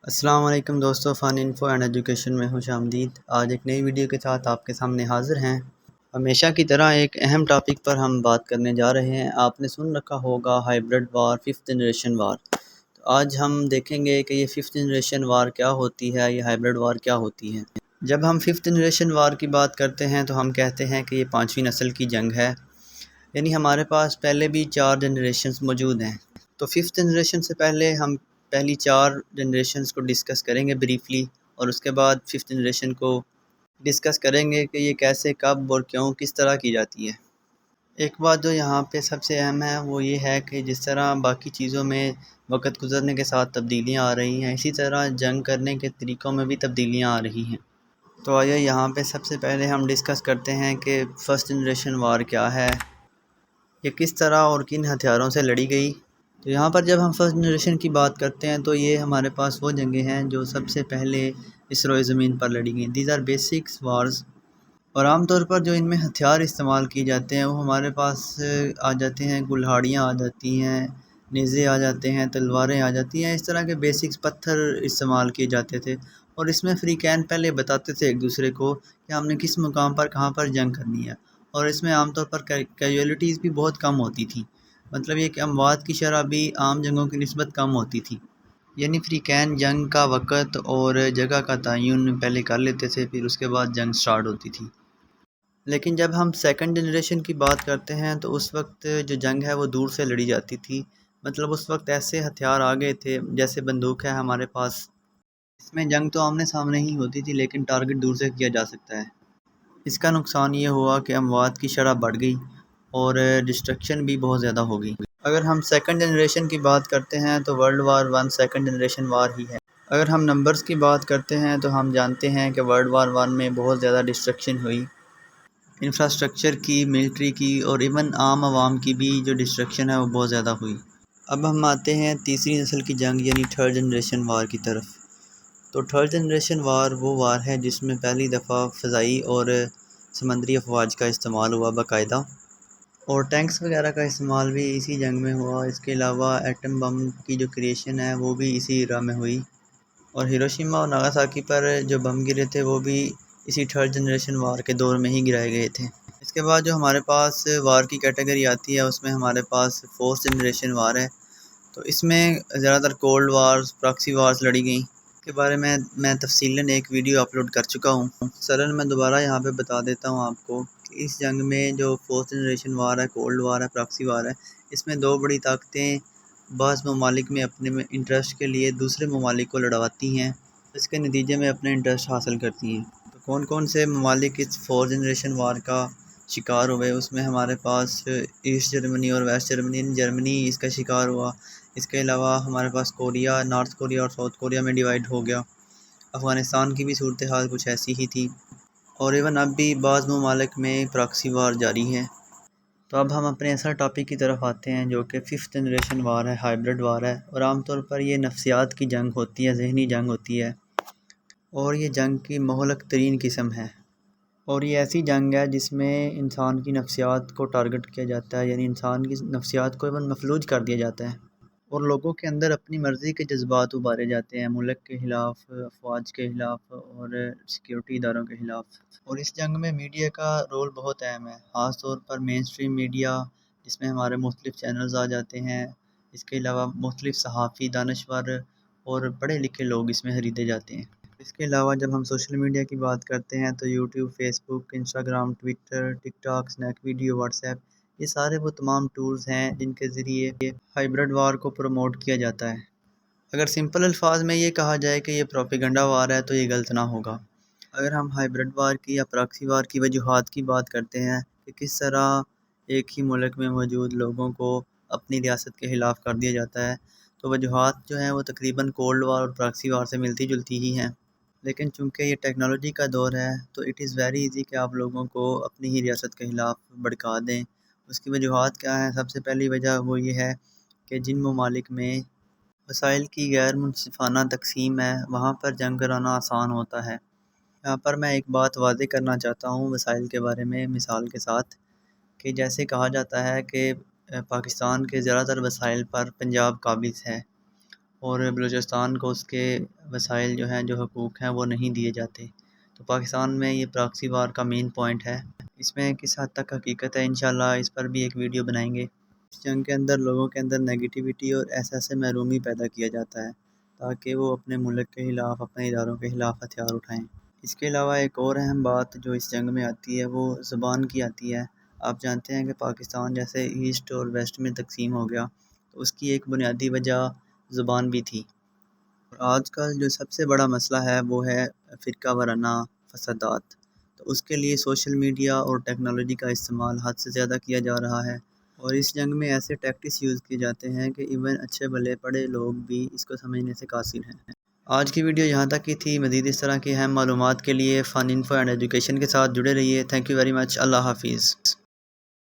السلام علیکم دوستو، فن انفو اینڈ ایجوکیشن میں خوش آمدید۔ آج ایک نئی ویڈیو کے ساتھ آپ کے سامنے حاضر ہیں۔ ہمیشہ کی طرح ایک اہم ٹاپک پر ہم بات کرنے جا رہے ہیں۔ آپ نے سن رکھا ہوگا ہائبرڈ وار، ففتھ جنریشن وار۔ تو آج ہم دیکھیں گے کہ یہ ففتھ جنریشن وار کیا ہوتی ہے، یہ ہائبرڈ وار کیا ہوتی ہے۔ جب ہم ففتھ جنریشن وار کی بات کرتے ہیں تو ہم کہتے ہیں کہ یہ پانچویں نسل کی جنگ ہے، یعنی ہمارے پاس پہلے بھی 4 جنریشنز موجود ہیں۔ تو ففتھ جنریشن سے پہلے ہم پہلی 4 جنریشنز کو ڈسکس کریں گے بریفلی، اور اس کے بعد ففتھ جنریشن کو ڈسکس کریں گے کہ یہ کیسے، کب اور کیوں، کس طرح کی جاتی ہے۔ ایک بات جو یہاں پہ سب سے اہم ہے وہ یہ ہے کہ جس طرح باقی چیزوں میں وقت گزرنے کے ساتھ تبدیلیاں آ رہی ہیں، اسی طرح جنگ کرنے کے طریقوں میں بھی تبدیلیاں آ رہی ہیں۔ تو آئیے یہاں پہ سب سے پہلے ہم ڈسکس کرتے ہیں کہ فرسٹ جنریشن وار کیا ہے، یہ کس طرح اور کن ہتھیاروں سے لڑی گئی۔ تو یہاں پر جب ہم فرسٹ جنریشن کی بات کرتے ہیں تو یہ ہمارے پاس وہ جنگیں ہیں جو سب سے پہلے اس روئے زمین پر لڑی گئیں۔ دیز آر بیسکس وارز، اور عام طور پر جو ان میں ہتھیار استعمال کیے جاتے ہیں وہ ہمارے پاس آ جاتے ہیں، کلہاڑیاں آ جاتی ہیں، نیزے آ جاتے ہیں، تلواریں آ جاتی ہیں۔ اس طرح کے بیسکس پتھر استعمال کیے جاتے تھے، اور اس میں فریقین پہلے بتاتے تھے ایک دوسرے کو کہ ہم نے کس مقام پر کہاں پر جنگ کرنی ہے، اور اس میں عام طور پر کیجولیٹیز بھی بہت کم ہوتی تھی۔ مطلب یہ کہ اموات کی شرح بھی عام جنگوں کی نسبت کم ہوتی تھی، یعنی فریقین جنگ کا وقت اور جگہ کا تعین پہلے کر لیتے تھے، پھر اس کے بعد جنگ سٹارٹ ہوتی تھی۔ لیکن جب ہم سیکنڈ جنریشن کی بات کرتے ہیں تو اس وقت جو جنگ ہے وہ دور سے لڑی جاتی تھی۔ مطلب اس وقت ایسے ہتھیار آ گئے تھے، جیسے بندوق ہے ہمارے پاس، اس میں جنگ تو آمنے سامنے ہی ہوتی تھی لیکن ٹارگٹ دور سے کیا جا سکتا ہے۔ اس کا نقصان یہ ہوا کہ اموات کی شرح بڑھ گئی اور ڈسٹرکشن بھی بہت زیادہ ہو گئی۔ اگر ہم سیکنڈ جنریشن کی بات کرتے ہیں تو ورلڈ وار 1 سیکنڈ جنریشن وار ہی ہے۔ اگر ہم نمبرز کی بات کرتے ہیں تو ہم جانتے ہیں کہ ورلڈ وار 1 میں بہت زیادہ ڈسٹرکشن ہوئی، انفراسٹرکچر کی، ملٹری کی، اور ایون عام عوام کی بھی جو ڈسٹرکشن ہے وہ بہت زیادہ ہوئی۔ اب ہم آتے ہیں تیسری نسل کی جنگ یعنی تھرڈ جنریشن وار کی طرف۔ تو تھرڈ جنریشن وار وہ وار ہے جس میں پہلی دفعہ فضائی اور سمندری افواج کا استعمال ہوا باقاعدہ، اور ٹینکس وغیرہ کا استعمال بھی اسی جنگ میں ہوا۔ اس کے علاوہ ایٹم بم کی جو کریشن ہے وہ بھی اسی ایرا میں ہوئی، اور ہیروشیما اور ناگاساکی پر جو بم گرے تھے وہ بھی اسی تھرڈ جنریشن وار کے دور میں ہی گرائے گئے تھے۔ اس کے بعد جو ہمارے پاس وار کی کیٹیگری آتی ہے اس میں ہمارے پاس فورتھ جنریشن وار ہے۔ تو اس میں زیادہ تر کولڈ وارز، پراکسی وارز لڑی گئیں۔ اس کے بارے میں تفصیلاً ایک ویڈیو اپلوڈ کر چکا ہوں۔ مثلاً میں دوبارہ یہاں پہ بتا دیتا ہوں آپ کو کہ اس جنگ میں جو فورتھ جنریشن وار ہے، کولڈ وار ہے، پراکسی وار ہے، اس میں 2 بڑی طاقتیں بعض ممالک میں اپنے انٹرسٹ کے لیے دوسرے ممالک کو لڑواتی ہیں، اس کے نتیجے میں اپنے انٹرسٹ حاصل کرتی ہیں۔ تو کون کون سے ممالک اس فورتھ جنریشن وار کا شکار ہوئے؟ اس میں ہمارے پاس ایسٹ جرمنی اور ویسٹ جرمنی، جرمنی اس کا شکار ہوا۔ اس کے علاوہ ہمارے پاس کوریا، نارتھ کوریا اور ساؤتھ کوریا میں ڈیوائیڈ ہو گیا۔ افغانستان کی بھی صورتحال کچھ ایسی ہی تھی، اور ایون اب بھی بعض ممالک میں پراکسی وار جاری ہے۔ تو اب ہم اپنے اصل ٹاپک کی طرف آتے ہیں جو کہ ففتھ جنریشن وار ہے، ہائبرڈ وار ہے، اور عام طور پر یہ نفسیات کی جنگ ہوتی ہے، ذہنی جنگ ہوتی ہے، اور یہ جنگ کی مہلک ترین قسم ہے۔ اور یہ ایسی جنگ ہے جس میں انسان کی نفسیات کو ٹارگٹ کیا جاتا ہے، یعنی انسان کی نفسیات کو ایون مفلوج کر دیا جاتا ہے، اور لوگوں کے اندر اپنی مرضی کے جذبات ابھارے جاتے ہیں، ملک کے خلاف، افواج کے خلاف اور سیکیورٹی اداروں کے خلاف۔ اور اس جنگ میں میڈیا کا رول بہت اہم ہے، خاص طور پر مین سٹریم میڈیا، جس میں ہمارے مختلف چینلز آ جاتے ہیں۔ اس کے علاوہ مختلف صحافی، دانشور اور پڑھے لکھے لوگ اس میں خریدے جاتے ہیں۔ اس کے علاوہ جب ہم سوشل میڈیا کی بات کرتے ہیں تو YouTube, Facebook, Instagram, Twitter, TikTok, Snack Video, WhatsApp, یہ سارے وہ تمام ٹولز ہیں جن کے ذریعے ہائبرڈ وار کو پروموٹ کیا جاتا ہے۔ اگر سمپل الفاظ میں یہ کہا جائے کہ یہ پروپیگنڈا وار ہے تو یہ غلط نہ ہوگا۔ اگر ہم ہائبرڈ وار کی یا پراکسی وار کی وجوہات کی بات کرتے ہیں کہ کس طرح ایک ہی ملک میں موجود لوگوں کو اپنی ریاست کے خلاف کر دیا جاتا ہے، تو وجوہات جو ہیں وہ تقریباً کولڈ وار اور پراکسی وار سے ملتی جلتی ہی ہیں۔ لیکن چونکہ یہ ٹیکنالوجی کا دور ہے تو اٹ از ویری ایزی کہ آپ لوگوں کو اپنی ہی ریاست کے خلاف بھڑکا دیں۔ اس کی وجوہات کیا ہیں؟ سب سے پہلی وجہ وہ یہ ہے کہ جن ممالک میں وسائل کی غیر منصفانہ تقسیم ہے وہاں پر جنگ کرانا آسان ہوتا ہے۔ یہاں پر میں ایک بات واضح کرنا چاہتا ہوں وسائل کے بارے میں، مثال کے ساتھ، کہ جیسے کہا جاتا ہے کہ پاکستان کے زیادہ تر وسائل پر پنجاب قابض ہے، اور بلوچستان کو اس کے وسائل جو ہیں، جو حقوق ہیں، وہ نہیں دیے جاتے۔ تو پاکستان میں یہ پراکسی وار کا مین پوائنٹ ہے۔ اس میں کس حد تک حقیقت ہے، انشاءاللہ اس پر بھی ایک ویڈیو بنائیں گے۔ اس جنگ کے اندر لوگوں کے اندر نیگیٹیوٹی اور احساس محرومی پیدا کیا جاتا ہے تاکہ وہ اپنے ملک کے خلاف، اپنے اداروں کے خلاف ہتھیار اٹھائیں۔ اس کے علاوہ ایک اور اہم بات جو اس جنگ میں آتی ہے وہ زبان کی آتی ہے۔ آپ جانتے ہیں کہ پاکستان جیسے ایسٹ اور ویسٹ میں تقسیم ہو گیا، تو اس کی ایک بنیادی وجہ زبان بھی تھی۔ اور آج کل جو سب سے بڑا مسئلہ ہے وہ ہے فرقہ وارانہ فسادات۔ تو اس کے لیے سوشل میڈیا اور ٹیکنالوجی کا استعمال حد سے زیادہ کیا جا رہا ہے، اور اس جنگ میں ایسے ٹیکٹکس یوز کیے جاتے ہیں کہ ایون اچھے بھلے پڑھے لوگ بھی اس کو سمجھنے سے قاصر ہیں۔ آج کی ویڈیو یہاں تک کی تھی۔ مزید اس طرح کی اہم معلومات کے لیے فن انفو اینڈ ایجوکیشن کے ساتھ جڑے رہیے۔ Thank you very much. اللہ حافظ۔